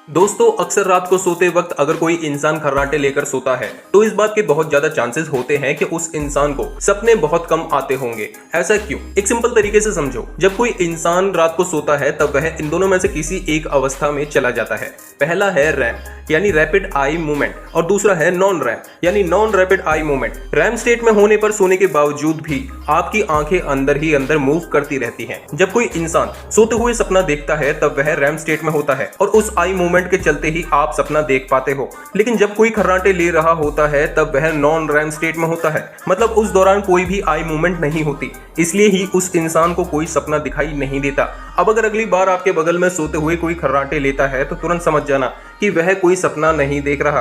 दोस्तों अक्सर रात को सोते वक्त अगर कोई इंसान खर्राटे लेकर सोता है तो इस बात के बहुत ज्यादा चांसेस होते हैं कि उस इंसान को सपने बहुत कम आते होंगे। ऐसा क्यों? एक सिंपल तरीके से समझो। जब कोई इंसान रात को सोता है तब वह इन दोनों में से किसी एक अवस्था में चला जाता है। पहला है रैम यानी रैपिड आई मूवमेंट और दूसरा है नॉन रैम यानी non rapid eye movement. RAM state में होने पर सोने के बावजूद भी आपकी आंखें अंदर ही अंदर मूव करती रहती हैं। जब कोई इंसान सोते हुए सपना देखता है तब वह रैम स्टेट में होता है और उस आई मूवमेंट के चलते ही आप सपना देख पाते हो। लेकिन जब कोई खर्राटे ले रहा होता है तब वह नॉन रैम स्टेट में होता है, मतलब उस दौरान कोई भी आई मूवमेंट नहीं होती, इसलिए ही उस इंसान को कोई सपना दिखाई नहीं देता। अब अगर अगली बार आपके बगल में सोते हुए कोई खर्राटे लेता है तो तुरंत समझ जाना कि वह कोई सपना नहीं देख रहा।